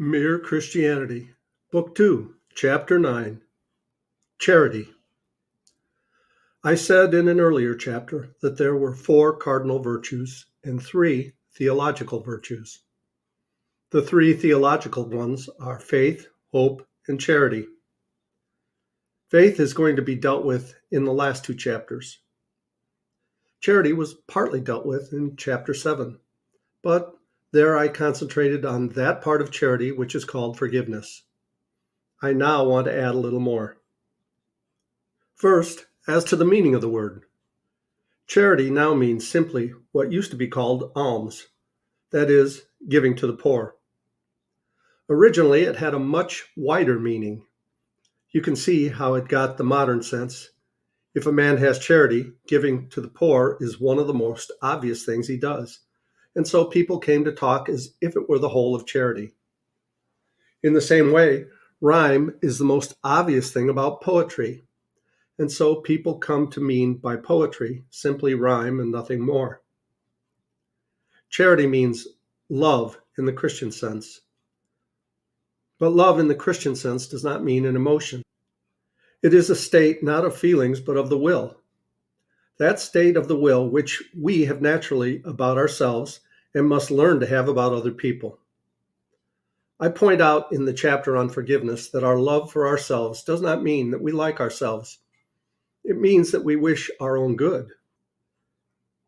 Mere Christianity, Book 2, Chapter 9, Charity. I said in an earlier chapter that there were 4 cardinal virtues and 3 theological virtues. The 3 theological ones are faith, hope, and charity. Faith is going to be dealt with in the last 2 chapters. Charity was partly dealt with in chapter 7, but there I concentrated on that part of charity which is called forgiveness. I now want to add a little more. First, as to the meaning of the word. Charity now means simply what used to be called alms, that is, giving to the poor. Originally, it had a much wider meaning. You can see how it got the modern sense. If a man has charity, giving to the poor is one of the most obvious things he does. And so people came to talk as if it were the whole of charity. In the same way, rhyme is the most obvious thing about poetry. And so people come to mean by poetry simply rhyme and nothing more. Charity means love in the Christian sense. But love in the Christian sense does not mean an emotion. It is a state not of feelings but of the will. That state of the will which we have naturally about ourselves and must learn to have about other people. I point out in the chapter on forgiveness that our love for ourselves does not mean that we like ourselves. It means that we wish our own good.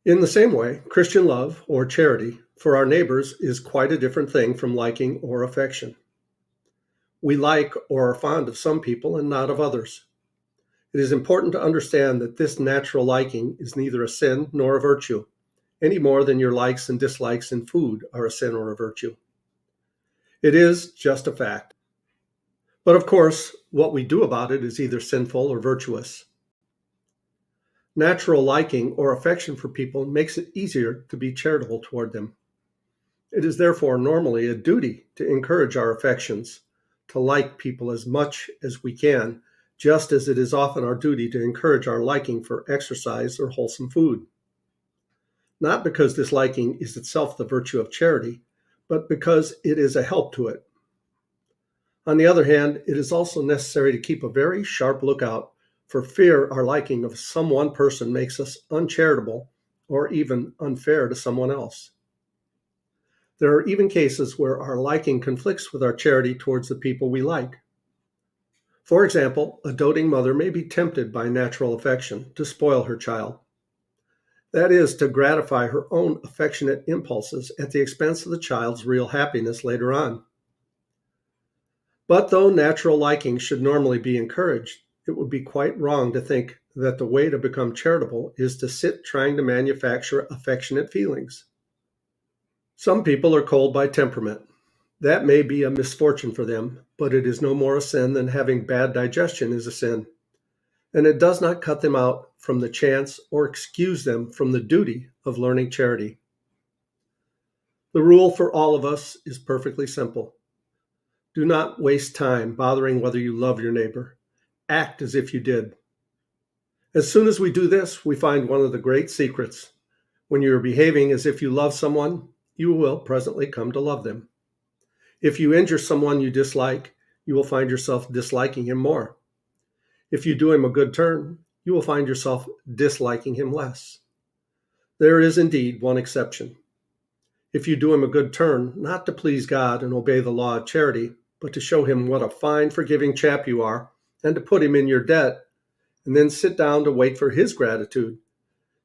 In the same way, Christian love, or charity, for our neighbors is quite a different thing from liking or affection. We like or are fond of some people and not of others. It is important to understand that this natural liking is neither a sin nor a virtue, any more than your likes and dislikes in food are a sin or a virtue. It is just a fact. But of course, what we do about it is either sinful or virtuous. Natural liking or affection for people makes it easier to be charitable toward them. It is therefore normally a duty to encourage our affections, to like people as much as we can, just as it is often our duty to encourage our liking for exercise or wholesome food. Not because this liking is itself the virtue of charity, but because it is a help to it. On the other hand, it is also necessary to keep a very sharp lookout for fear our liking of some one person makes us uncharitable or even unfair to someone else. There are even cases where our liking conflicts with our charity towards the people we like. For example, a doting mother may be tempted by natural affection to spoil her child. That is, to gratify her own affectionate impulses at the expense of the child's real happiness later on. But though natural liking should normally be encouraged, it would be quite wrong to think that the way to become charitable is to sit trying to manufacture affectionate feelings. Some people are cold by temperament. That may be a misfortune for them, but it is no more a sin than having bad digestion is a sin. And it does not cut them out from the chance or excuse them from the duty of learning charity. The rule for all of us is perfectly simple. Do not waste time bothering whether you love your neighbor. Act as if you did. As soon as we do this, we find one of the great secrets. When you are behaving as if you love someone, you will presently come to love them. If you injure someone you dislike, you will find yourself disliking him more. If you do him a good turn, you will find yourself disliking him less. There is indeed one exception. If you do him a good turn, not to please God and obey the law of charity, but to show him what a fine, forgiving chap you are, and to put him in your debt, and then sit down to wait for his gratitude,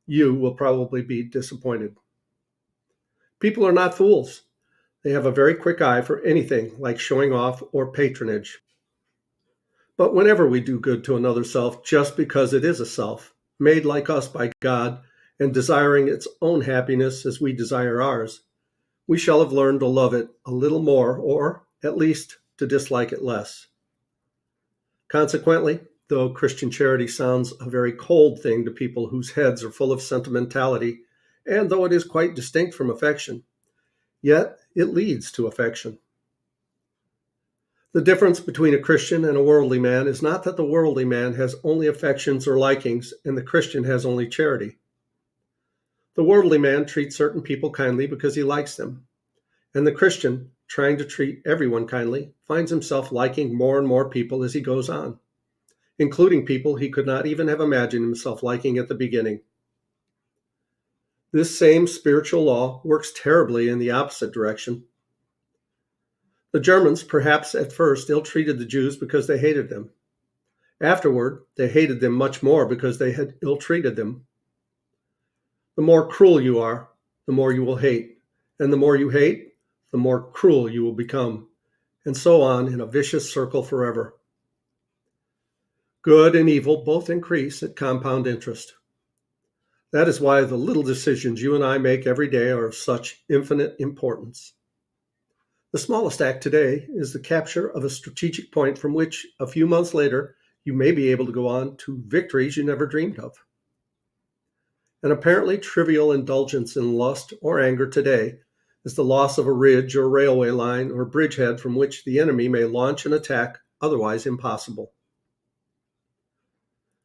you will probably be disappointed. People are not fools. They have a very quick eye for anything like showing off or patronage. But whenever we do good to another self just because it is a self, made like us by God and desiring its own happiness as we desire ours, we shall have learned to love it a little more, or at least to dislike it less. Consequently, though Christian charity sounds a very cold thing to people whose heads are full of sentimentality, and though it is quite distinct from affection, yet it leads to affection. The difference between a Christian and a worldly man is not that the worldly man has only affections or likings and the Christian has only charity. The worldly man treats certain people kindly because he likes them, and the Christian trying to treat everyone kindly, finds himself liking more and more people as he goes on, including people he could not even have imagined himself liking at the beginning. This same spiritual law works terribly in the opposite direction. The Germans, perhaps at first, ill-treated the Jews because they hated them. Afterward, they hated them much more because they had ill-treated them. The more cruel you are, the more you will hate, and the more you hate, the more cruel you will become, and so on in a vicious circle forever. Good and evil both increase at compound interest. That is why the little decisions you and I make every day are of such infinite importance. The smallest act today is the capture of a strategic point from which, a few months later, you may be able to go on to victories you never dreamed of. An apparently trivial indulgence in lust or anger today is the loss of a ridge or railway line or bridgehead from which the enemy may launch an attack otherwise impossible.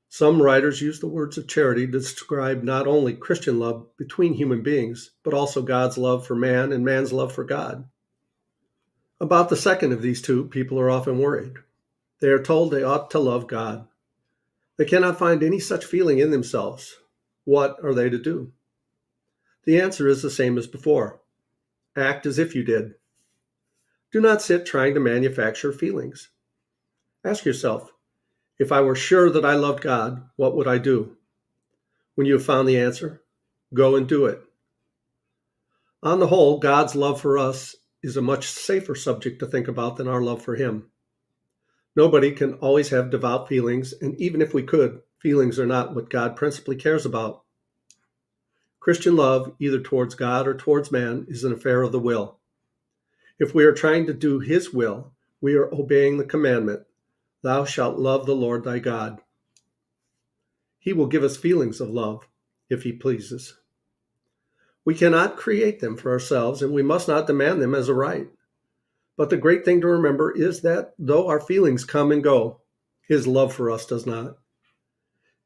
Some writers use the words of charity to describe not only Christian love between human beings, but also God's love for man and man's love for God. About the second of these two, people are often worried. They are told they ought to love God. They cannot find any such feeling in themselves. What are they to do? The answer is the same as before. Act as if you did. Do not sit trying to manufacture feelings. Ask yourself, if I were sure that I loved God, what would I do? When you have found the answer, go and do it. On the whole, God's love for us is a much safer subject to think about than our love for Him. Nobody can always have devout feelings, and even if we could, feelings are not what God principally cares about. Christian love, either towards God or towards man, is an affair of the will. If we are trying to do His will, we are obeying the commandment, "Thou shalt love the Lord thy God." He will give us feelings of love, if He pleases. We cannot create them for ourselves, and we must not demand them as a right. But the great thing to remember is that though our feelings come and go, His love for us does not.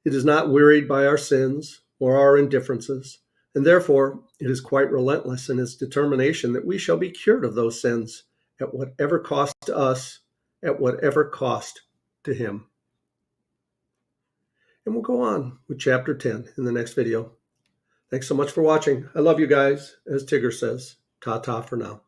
It is not wearied by our sins or our indifferences, and therefore it is quite relentless in its determination that we shall be cured of those sins at whatever cost to us, at whatever cost to Him. And we'll go on with chapter 10 in the next video. Thanks so much for watching. I love you guys. As Tigger says, ta-ta for now.